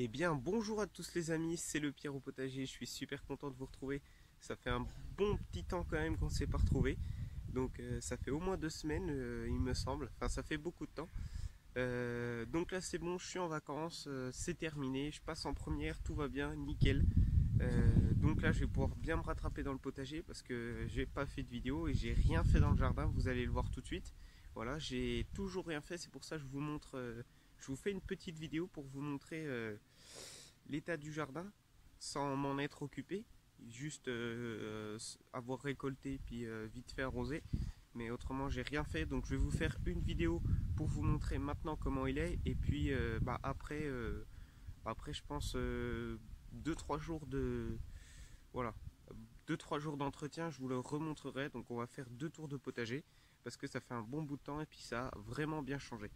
Eh bien, bonjour à tous les amis, c'est le Pierre au potager, je suis super content de vous retrouver. Ça fait un bon petit temps quand même qu'on ne s'est pas retrouvé. Donc ça fait au moins 2 semaines, il me semble. Enfin, ça fait beaucoup de temps. Donc là, c'est bon, je suis en vacances, c'est terminé. Je passe en première, tout va bien, nickel. Donc là, je vais pouvoir bien me rattraper dans le potager parce que j'ai pas fait de vidéo et j'ai rien fait dans le jardin. Vous allez le voir tout de suite. Voilà, j'ai toujours rien fait. C'est pour ça que je vous montre. Je vous fais une petite vidéo pour vous montrer l'état du jardin sans m'en être occupé. Juste avoir récolté puis vite fait arroser. Mais autrement, j'ai rien fait. Donc je vais vous faire une vidéo pour vous montrer maintenant comment il est. Et puis après, je pense 2-3 jours de voilà 2-3 jours d'entretien, je vous le remontrerai. Donc on va faire 2 tours de potager parce que ça fait un bon bout de temps et puis ça a vraiment bien changé.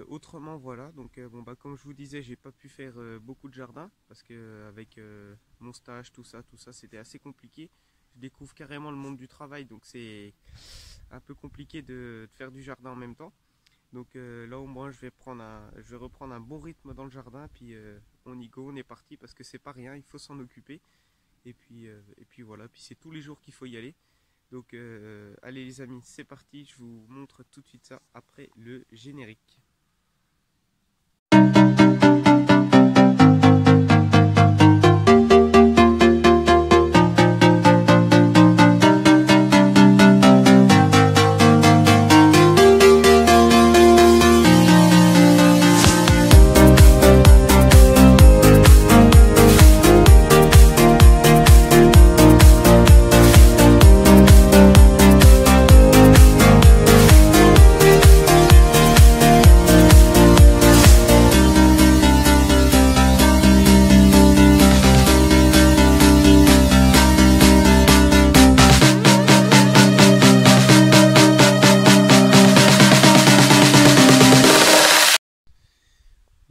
Autrement voilà, donc bon bah comme je vous disais, j'ai pas pu faire beaucoup de jardin parce que avec mon stage, tout ça c'était assez compliqué. Je découvre carrément le monde du travail, donc c'est un peu compliqué de faire du jardin en même temps. Donc là au moins je vais reprendre un bon rythme dans le jardin, puis on y go, on est parti parce que c'est pas rien, il faut s'en occuper. Et puis voilà, puis c'est tous les jours qu'il faut y aller. Donc allez les amis, c'est parti, je vous montre tout de suite ça après le générique.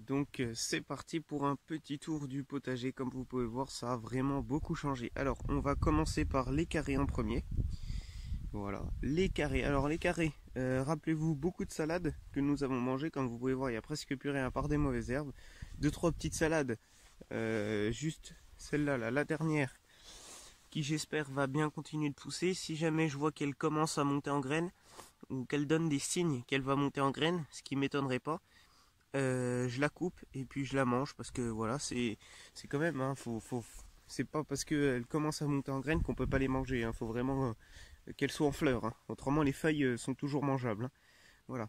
Donc c'est parti pour un petit tour du potager. Comme vous pouvez voir, ça a vraiment beaucoup changé. Alors on va commencer par les carrés en premier. Voilà, les carrés. Alors les carrés, rappelez-vous beaucoup de salades que nous avons mangées. Comme vous pouvez voir, il n'y a presque plus rien à part des mauvaises herbes. 2-3 petites salades, juste celle-là, la dernière, qui j'espère va bien continuer de pousser. Si jamais je vois qu'elle commence à monter en graines, ou qu'elle donne des signes qu'elle va monter en graines, ce qui m'étonnerait pas, je la coupe et puis je la mange parce que voilà, c'est quand même hein, c'est pas parce qu'elle commence à monter en graines qu'on peut pas les manger, hein. Faut vraiment qu'elles soient en fleurs, hein. Autrement les feuilles sont toujours mangeables, hein. Voilà,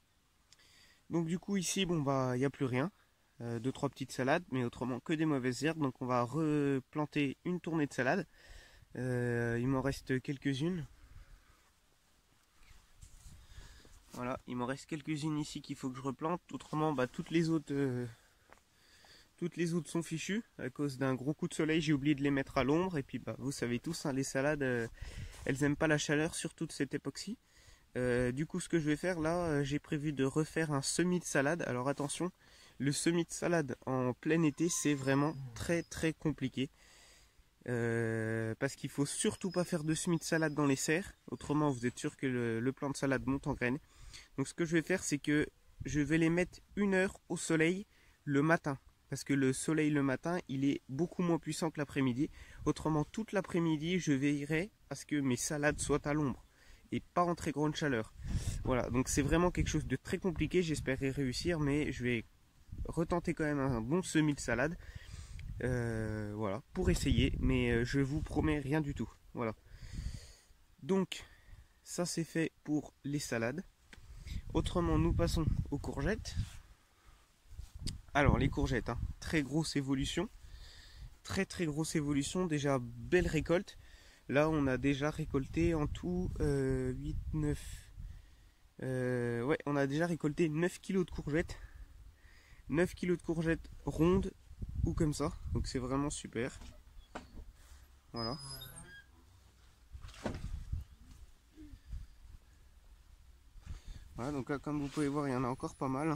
donc du coup ici bon bah il n'y a plus rien, 2-3 petites salades, mais autrement que des mauvaises herbes. Donc on va replanter une tournée de salade. Il m'en reste quelques-unes. Voilà, il m'en reste quelques-unes ici qu'il faut que je replante. Autrement, bah, toutes les autres sont fichues à cause d'un gros coup de soleil. J'ai oublié de les mettre à l'ombre. Et puis, bah, vous savez tous, hein, les salades, elles n'aiment pas la chaleur, surtout de cette époque-ci. Du coup, ce que je vais faire là, j'ai prévu de refaire un semis de salade. Alors attention, le semis de salade en plein été, c'est vraiment très très compliqué. Parce qu'il faut surtout pas faire de semis de salade dans les serres. Autrement, vous êtes sûr que le plant de salade monte en graines. Donc ce que je vais faire, c'est que je vais les mettre 1 heure au soleil le matin. Parce que le soleil le matin, il est beaucoup moins puissant que l'après-midi. Autrement, toute l'après-midi, je veillerai à ce que mes salades soient à l'ombre et pas en très grande chaleur. Voilà, donc c'est vraiment quelque chose de très compliqué. J'espère y réussir, mais je vais retenter quand même un bon semis de salade. Voilà, pour essayer, mais je vous promets rien du tout. Voilà. Donc, ça c'est fait pour les salades. Autrement, nous passons aux courgettes. Alors, les courgettes, hein, très grosse évolution. Très très grosse évolution. Déjà, belle récolte. Là, on a déjà récolté en tout 8, 9. Ouais, on a déjà récolté 9 kg de courgettes. 9 kg de courgettes rondes ou comme ça. Donc, c'est vraiment super. Voilà. Voilà, donc là, comme vous pouvez voir, il y en a encore pas mal.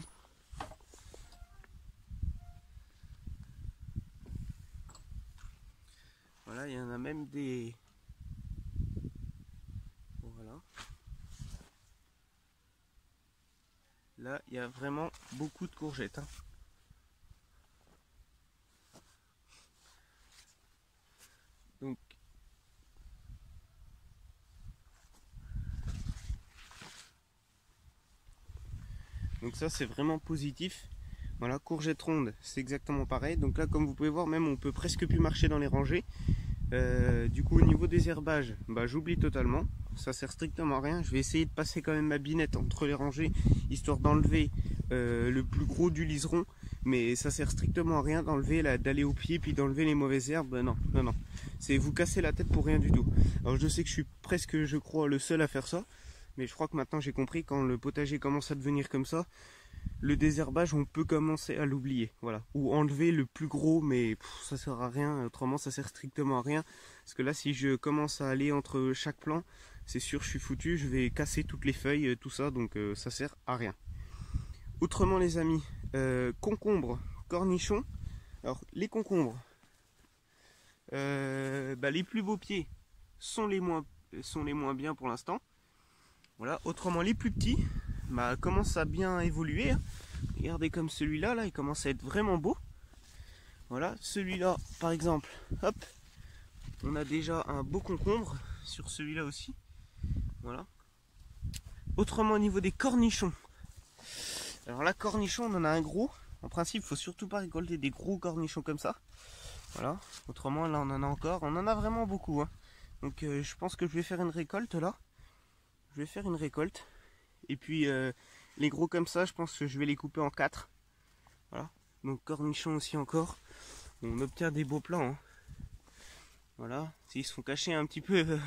Voilà, il y en a même des... Voilà. Là, il y a vraiment beaucoup de courgettes, hein. Donc ça c'est vraiment positif. Voilà, courgette ronde, c'est exactement pareil. Donc là, comme vous pouvez voir, même on peut presque plus marcher dans les rangées. Du coup, au niveau des herbages, bah, j'oublie totalement. Ça sert strictement à rien. Je vais essayer de passer quand même ma binette entre les rangées, histoire d'enlever le plus gros du liseron. Mais ça sert strictement à rien d'enlever, d'aller au pied, puis d'enlever les mauvaises herbes. Non, non, non. C'est vous casser la tête pour rien du tout. Alors je sais que je suis presque, je crois, le seul à faire ça. Mais je crois que maintenant j'ai compris, quand le potager commence à devenir comme ça, le désherbage, on peut commencer à l'oublier, voilà. Ou enlever le plus gros, mais ça sert à rien, autrement ça sert strictement à rien. Parce que là, si je commence à aller entre chaque plant, c'est sûr, je suis foutu, je vais casser toutes les feuilles, tout ça, donc ça sert à rien. Autrement, les amis, concombres, cornichons. Alors, les concombres, les plus beaux pieds sont les moins bien pour l'instant. Voilà. Autrement, les plus petits, commence à bien évoluer. Regardez comme celui-là, là, il commence à être vraiment beau. Voilà, celui-là, par exemple, hop, on a déjà un beau concombre sur celui-là aussi. Voilà. Autrement, au niveau des cornichons. Alors là, cornichons, on en a un gros. En principe, il faut surtout pas récolter des gros cornichons comme ça. Voilà. Autrement, là, on en a encore. On en a vraiment beaucoup, hein. Donc, je pense que je vais faire une récolte, là. Je vais faire une récolte. Et puis les gros comme ça, je pense que je vais les couper en 4. Voilà. Donc cornichons aussi encore. On obtient des beaux plants. Hein. Voilà. S'ils se font cacher un petit peu,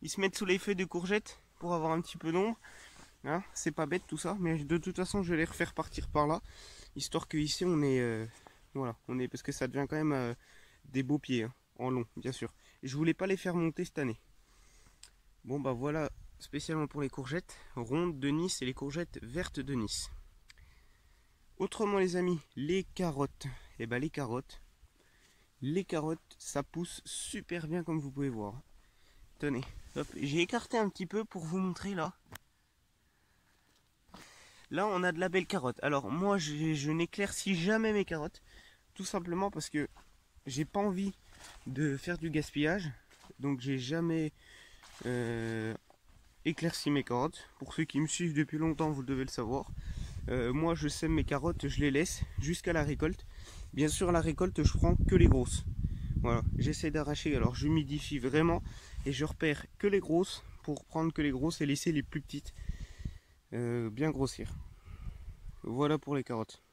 ils se mettent sous les feuilles de courgettes pour avoir un petit peu d'ombre. Hein. C'est pas bête tout ça, mais de toute façon je vais les refaire partir par là. Histoire que ici on est. Voilà, parce que ça devient quand même des beaux pieds, hein, en long, bien sûr. Et je voulais pas les faire monter cette année. Bon bah voilà. Spécialement pour les courgettes rondes de Nice et les courgettes vertes de Nice. Autrement les amis, les carottes. Et les carottes, ça pousse super bien comme vous pouvez voir. Tenez, hop, j'ai écarté un petit peu pour vous montrer là. Là on a de la belle carotte. Alors moi je n'éclaircis jamais mes carottes. Tout simplement parce que j'ai pas envie de faire du gaspillage. Donc j'ai jamais éclairci mes carottes. Pour ceux qui me suivent depuis longtemps, vous devez le savoir. Moi je sème mes carottes, je les laisse jusqu'à la récolte. Bien sûr à la récolte je prends que les grosses. Voilà, j'essaie d'arracher, alors j'humidifie vraiment et je repère que les grosses pour prendre que les grosses et laisser les plus petites bien grossir. Voilà pour les carottes.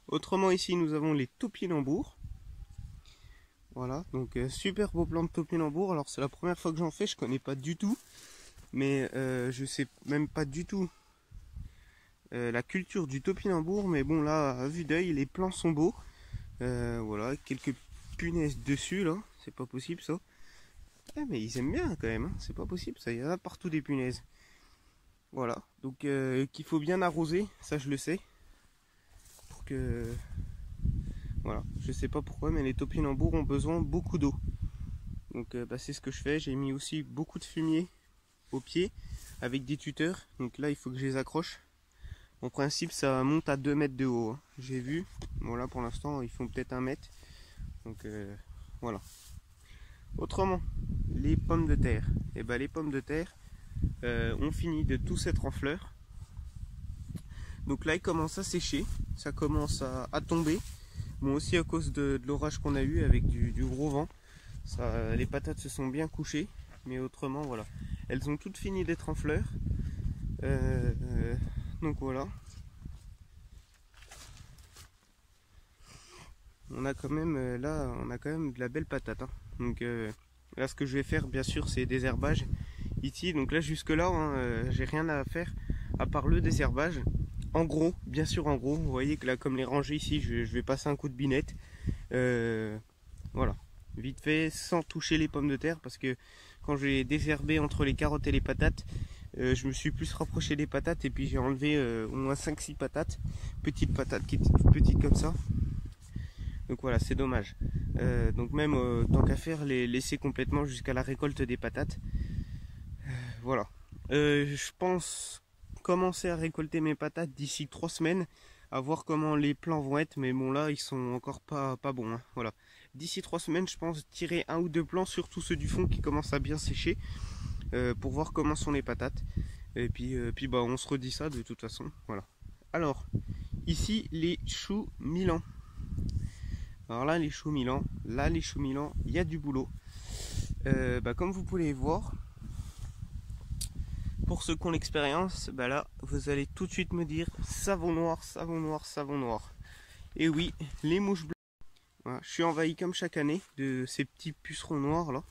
Autrement ici nous avons les topinambours. Voilà, donc super beau plant de topinambour. Alors c'est la première fois que j'en fais, je connais pas du tout. Mais je sais même pas du tout la culture du topinambour. Mais bon là, à vue d'œil, les plants sont beaux. Voilà, quelques punaises dessus là, c'est pas possible ça. Ah, mais ils aiment bien quand même, hein. C'est pas possible ça, il y en a partout des punaises. Voilà, donc qu'il faut bien arroser, ça je le sais. Pour que... Voilà, je sais pas pourquoi, mais les topinambours ont besoin beaucoup d'eau. Donc c'est ce que je fais. J'ai mis aussi beaucoup de fumier au pied avec des tuteurs. Donc là, il faut que je les accroche. En principe, ça monte à 2 mètres de haut. Hein. J'ai vu. Bon là, pour l'instant, ils font peut-être 1 mètre. Donc voilà. Autrement, les pommes de terre. Et les pommes de terre ont fini de tous être en fleurs. Donc là, ils commencent à sécher. Ça commence à tomber. Bon, aussi à cause de l'orage qu'on a eu avec du gros vent, les patates se sont bien couchées, mais autrement voilà, elles ont toutes fini d'être en fleurs. Donc voilà, on a quand même de la belle patate. Hein. Donc là, ce que je vais faire, bien sûr, c'est des herbages ici. Donc là, jusque là, hein, j'ai rien à faire à part le désherbage. En gros, bien sûr en gros, vous voyez que là comme les rangées ici, je vais passer un coup de binette. Voilà, vite fait, sans toucher les pommes de terre, parce que quand j'ai désherbé entre les carottes et les patates, je me suis plus rapproché des patates et puis j'ai enlevé au moins 5-6 patates, petites patates qui étaient toutes petites comme ça. Donc voilà, c'est dommage. Donc même tant qu'à faire, les laisser complètement jusqu'à la récolte des patates. Voilà. Je pense commencer à récolter mes patates d'ici 3 semaines, à voir comment les plants vont être, mais bon là ils sont encore pas bons. Hein. Voilà. D'ici 3 semaines, je pense tirer 1 ou 2 plants, surtout ceux du fond qui commencent à bien sécher, pour voir comment sont les patates. Et puis bah, on se redit ça de toute façon. Voilà. Alors, ici les choux Milan. Alors là les choux Milan, il y a du boulot. Bah, comme vous pouvez voir, pour ceux qui ont l'expérience, bah là vous allez tout de suite me dire savon noir, savon noir, savon noir. Et oui, les mouches bleues. Voilà, je suis envahi comme chaque année de ces petits pucerons noirs là.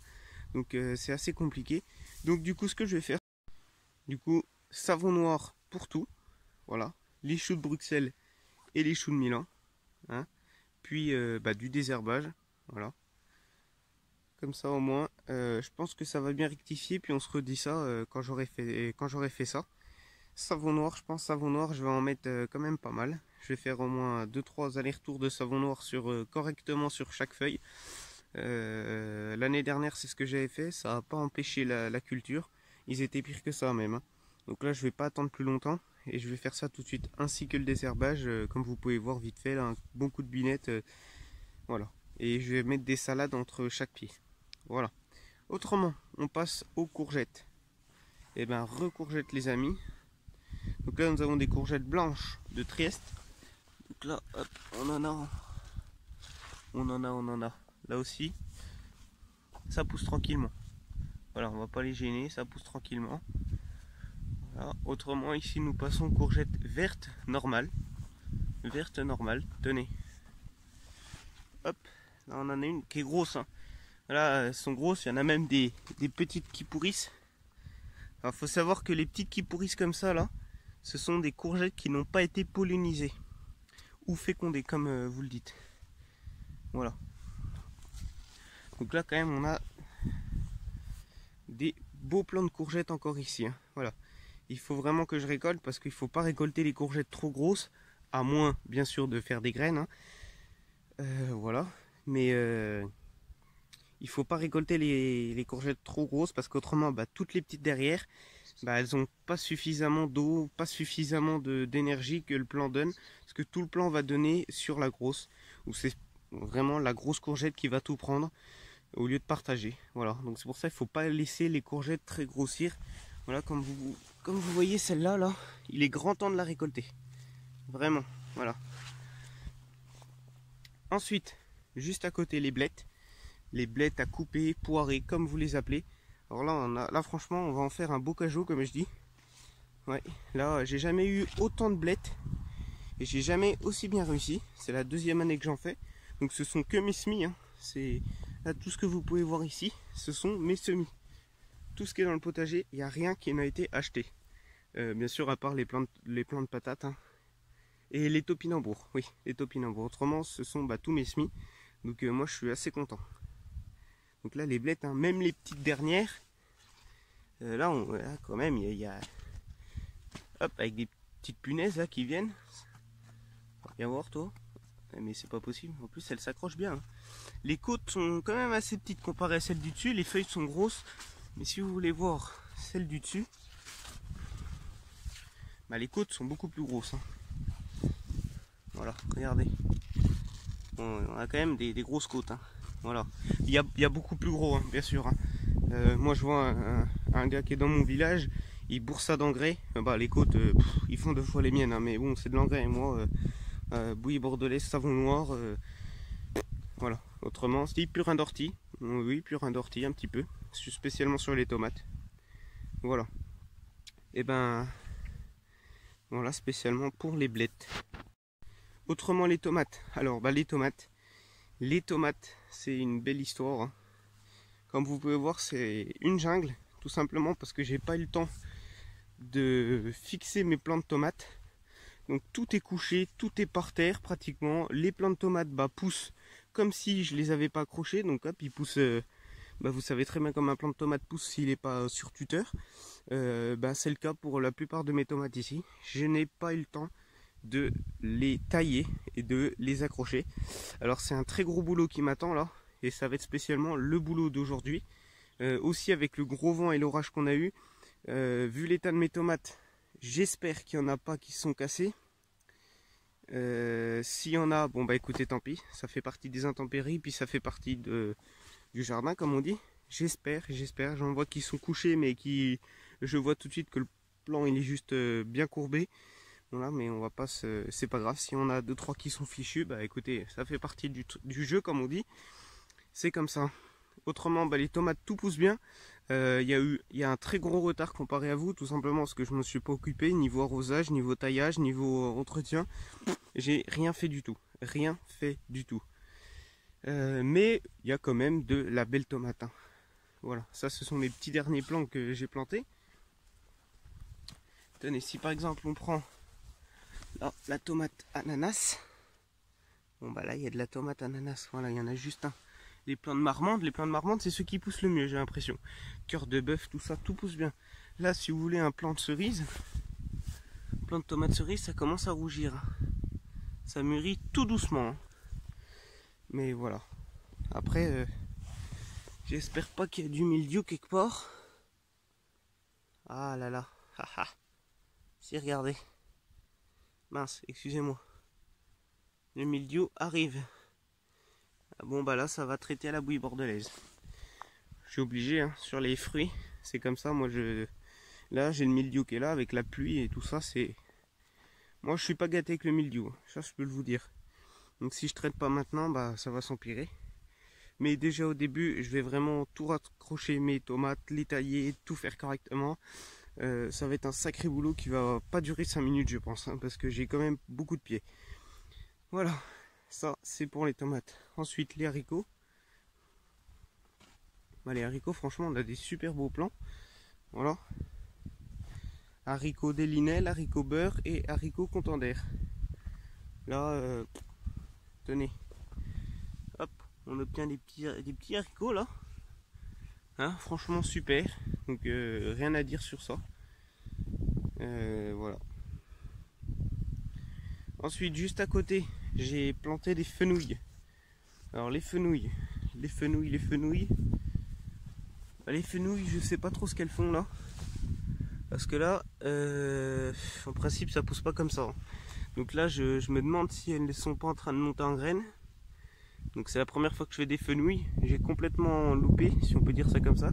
Donc c'est assez compliqué. Donc du coup ce que je vais faire, du coup savon noir pour tout. Voilà, les choux de Bruxelles et les choux de Milan. Hein. Puis bah, du désherbage. Voilà. Comme ça au moins, je pense que ça va bien rectifier. Puis on se redit ça quand j'aurai fait ça. Savon noir, je pense savon noir, je vais en mettre quand même pas mal. Je vais faire au moins 2-3 allers-retours de savon noir correctement sur chaque feuille. L'année dernière, c'est ce que j'avais fait. Ça n'a pas empêché la culture. Ils étaient pires que ça même. Hein. Donc là, je vais pas attendre plus longtemps. Et je vais faire ça tout de suite. Ainsi que le désherbage. Comme vous pouvez voir vite fait, là, un bon coup de binette. Voilà. Et je vais mettre des salades entre chaque pied. Voilà. Autrement, on passe aux courgettes. Et ben, recourgettes les amis. Donc là, nous avons des courgettes blanches de Trieste. Donc là, hop, on en a. Là aussi, ça pousse tranquillement. Voilà, on va pas les gêner, ça pousse tranquillement. Voilà. Autrement, ici, nous passons aux courgettes vertes normales. Vertes normales, tenez. Hop, là, on en a une qui est grosse. Hein. Là, elles sont grosses, il y en a même des petites qui pourrissent. Alors, faut savoir que les petites qui pourrissent comme ça, là, ce sont des courgettes qui n'ont pas été pollinisées ou fécondées, comme vous le dites. Voilà. Donc là, quand même, on a des beaux plants de courgettes encore ici. Hein. Voilà. Il faut vraiment que je récolte parce qu'il ne faut pas récolter les courgettes trop grosses, à moins, bien sûr, de faire des graines. Hein. Voilà. Mais il ne faut pas récolter les courgettes trop grosses parce qu'autrement, bah, toutes les petites derrière, bah, elles n'ont pas suffisamment d'eau, pas suffisamment d'énergie que le plant donne, parce que tout le plant va donner sur la grosse, ou c'est vraiment la grosse courgette qui va tout prendre, au lieu de partager. Voilà, donc c'est pour ça qu'il ne faut pas laisser les courgettes très grossir. Voilà, comme vous voyez celle-là, là, il est grand temps de la récolter. Vraiment, voilà. Ensuite, juste à côté, les blettes. Les blettes à couper, poirer, comme vous les appelez. Alors là, franchement, on va en faire un beau cajot, comme je dis. Ouais, là, j'ai jamais eu autant de blettes. Et j'ai jamais aussi bien réussi. C'est la deuxième année que j'en fais. Donc ce sont que mes semis. Hein. C'est là, tout ce que vous pouvez voir ici, ce sont mes semis. Tout ce qui est dans le potager, il n'y a rien qui n'a été acheté. Bien sûr, à part les plants de patates. Hein. Et les topinambours. Oui, les topinambours. Autrement, ce sont tous mes semis. Donc moi, je suis assez content. Donc là, les blettes, hein, même les petites dernières, là, quand même, il y a... Hop, avec des petites punaises là qui viennent. Viens voir, toi. Mais c'est pas possible. En plus, elles s'accrochent bien. Hein. Les côtes sont quand même assez petites comparées à celles du dessus. Les feuilles sont grosses. Mais si vous voulez voir celles du dessus, bah, les côtes sont beaucoup plus grosses. Hein. Voilà, regardez. Bon, on a quand même des grosses côtes. Hein. Voilà. Il y a beaucoup plus gros, hein, bien sûr. Hein. Moi, je vois un gars qui est dans mon village. Il bourre ça d'engrais. Bah, les côtes, ils font 2 fois les miennes. Hein, mais bon, c'est de l'engrais. Moi, bouillie bordelaise, savon noir. Voilà. Autrement, c'est purin d'ortie. Oui, purin d'ortie, un petit peu. Spécialement sur les tomates. Voilà. Et ben, voilà, spécialement pour les blettes. Autrement, les tomates. Alors, bah, les tomates, c'est une belle histoire. Hein. Comme vous pouvez voir, c'est une jungle. Tout simplement parce que j'ai pas eu le temps de fixer mes plants de tomates. Donc tout est couché, tout est par terre pratiquement. Les plants de tomates poussent comme si je les avais pas accrochés. Donc hop, ils poussent. Vous savez très bien comme un plant de tomate pousse s'il n'est pas sur tuteur. C'est le cas pour la plupart de mes tomates ici. Je n'ai pas eu le temps de les tailler et de les accrocher. Alors c'est un très gros boulot qui m'attend là. Et ça va être spécialement le boulot d'aujourd'hui. Aussi avec le gros vent et l'orage qu'on a eu. Vu l'état de mes tomates, j'espère qu'il n'y en a pas qui se sont cassées. S'il y en a, bon écoutez, tant pis. Ça fait partie des intempéries, puis ça fait partie du jardin comme on dit. J'espère. J'en vois qui sont couchés, mais je vois tout de suite que plan il est juste bien courbé. Voilà, mais on va pas c'est pas grave. Si on a 2-3 qui sont fichus, bah écoutez, ça fait partie du jeu comme on dit. C'est comme ça. Autrement, bah, les tomates tout pousse bien. Il y a un très gros retard comparé à vous, tout simplement parce que je ne me suis pas occupé niveau arrosage, niveau taillage, niveau entretien. J'ai rien fait du tout. Rien fait du tout. Mais il y a quand même de la belle tomate. Hein. Voilà, ça ce sont mes petits derniers plants que j'ai plantés. Tenez, si par exemple on prend là, la tomate ananas. Bon bah là il y a de la tomate ananas, voilà, il y en a juste un. Les plants de marmande, c'est ceux qui poussent le mieux, j'ai l'impression. Cœur de bœuf, tout ça, tout pousse bien. Là, si vous voulez un plant de cerise, plant de tomate cerise, ça commence à rougir. Ça mûrit tout doucement. Hein. Mais voilà. Après, j'espère pas qu'il y a du mildiou quelque part. Ah là là, haha. Si, regardez. Mince, excusez-moi. Le mildiou arrive. Bon bah là ça va traiter à la bouillie bordelaise. Je suis obligé hein, sur les fruits, c'est comme ça. Moi là j'ai le mildiou qui est là avec la pluie et tout ça. C'est moi je suis pas gâté avec le mildiou, ça je peux vous dire. Donc si je traite pas maintenant, bah ça va s'empirer. Mais déjà au début je vais vraiment tout raccrocher mes tomates, les tailler, tout faire correctement. Ça va être un sacré boulot qui va pas durer 5 minutes je pense hein, parce que j'ai quand même beaucoup de pieds. Voilà. Ça, c'est pour les tomates. Ensuite, les haricots. Bah, les haricots, franchement, on a des super beaux plants. Voilà. Haricots Délinel, haricots beurre et haricots Contender. Là, tenez. Hop, on obtient des petits haricots là. Hein, franchement, super. Donc, rien à dire sur ça. Voilà. Ensuite, juste à côté, j'ai planté des fenouilles. Alors, les fenouilles, je sais pas trop ce qu'elles font là. Parce que là, en principe, ça pousse pas comme ça. Donc là, je me demande si elles ne sont pas en train de monter en graines. Donc c'est la première fois que je fais des fenouilles. J'ai complètement loupé, si on peut dire ça comme ça.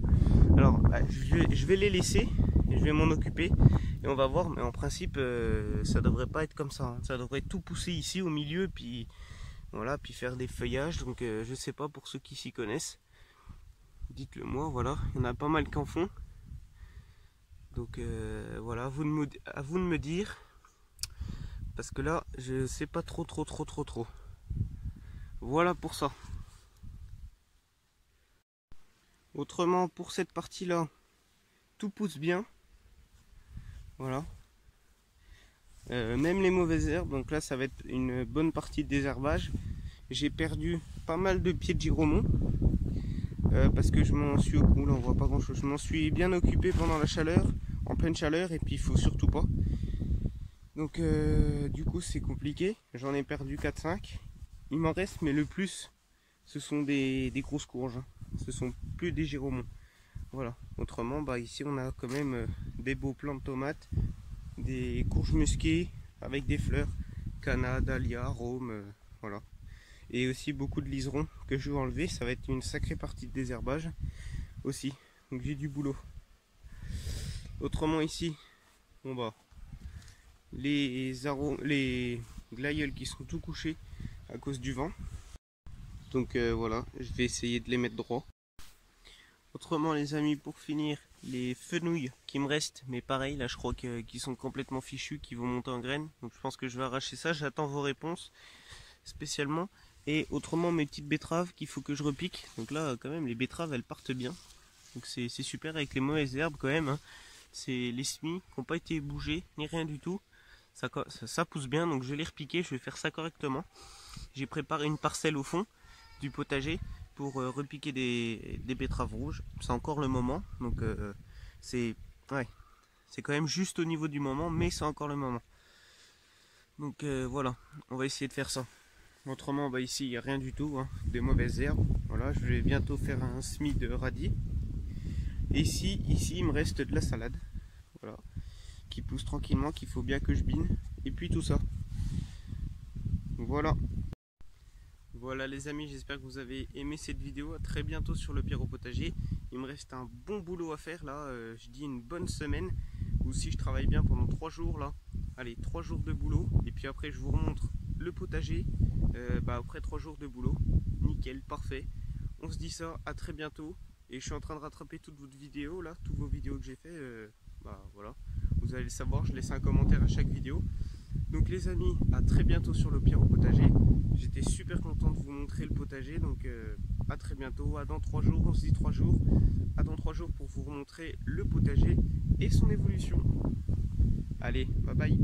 Alors, je vais les laisser et je vais m'en occuper. Et on va voir, mais en principe, ça devrait pas être comme ça. Hein. Ça devrait tout pousser ici au milieu, puis voilà, puis faire des feuillages. Donc je sais pas pour ceux qui s'y connaissent. Dites-le moi, voilà. Il y en a pas mal qui en font. Donc voilà, à vous de me dire. Parce que là, je sais pas trop. Voilà pour ça. Autrement, pour cette partie-là, tout pousse bien. Voilà. Même les mauvaises herbes. Donc là, ça va être une bonne partie de désherbage. J'ai perdu pas mal de pieds de giromon. Parce que je m'en suis... Oula, on voit pas grand chose. Je m'en suis bien occupé pendant la chaleur. En pleine chaleur. Et puis, il faut surtout pas. Donc, du coup, c'est compliqué. J'en ai perdu 4-5. Il m'en reste, mais le plus, ce sont des grosses courges. Ce sont plus des giromons. Voilà. Autrement, bah, ici, on a quand même des beaux plants de tomates, des courges musquées avec des fleurs, canna, dahlia, rhum, voilà. Et aussi beaucoup de liserons que je vais enlever. Ça va être une sacrée partie de désherbage aussi. Donc j'ai du boulot. Autrement ici, bon bah, les glaïeuls qui sont tout couchés à cause du vent. Donc voilà, je vais essayer de les mettre droit. Autrement les amis, pour finir, les fenouilles qui me restent, mais pareil, là je crois qu'ils sont complètement fichus, qui vont monter en graines. Donc je pense que je vais arracher ça, j'attends vos réponses spécialement. Et autrement mes petites betteraves qu'il faut que je repique. Donc là quand même les betteraves elles partent bien. Donc c'est super avec les mauvaises herbes quand même. Hein. C'est les semis qui n'ont pas été bougés ni rien du tout. Ça pousse bien, donc je vais les repiquer, je vais faire ça correctement. J'ai préparé une parcelle au fond du potager pour repiquer des betteraves rouges. C'est encore le moment, donc c'est quand même juste au niveau du moment, mais c'est encore le moment. Donc voilà, on va essayer de faire ça. Autrement, bah, ici il n'y a rien du tout, hein, des mauvaises herbes. Voilà, je vais bientôt faire un semis de radis. Et ici il me reste de la salade. Voilà. Qui pousse tranquillement, qu'il faut bien que je bine. Et puis tout ça. Voilà. Voilà les amis, j'espère que vous avez aimé cette vidéo. À très bientôt sur le Pierrot Potager. Il me reste un bon boulot à faire là. Je dis une bonne semaine ou si je travaille bien pendant 3 jours là, allez 3 jours de boulot, et puis après je vous remontre le potager après 3 jours de boulot. Nickel, parfait. On se dit ça, à très bientôt. Et je suis en train de rattraper toutes vos vidéos là, toutes vos vidéos que j'ai fait. Voilà, vous allez le savoir, je laisse un commentaire à chaque vidéo. Donc les amis, à très bientôt sur le Pierre au potager. J'étais super content de vous montrer le potager, donc à très bientôt, à dans 3 jours, on se dit 3 jours. À dans 3 jours pour vous remontrer le potager et son évolution. Allez, bye bye.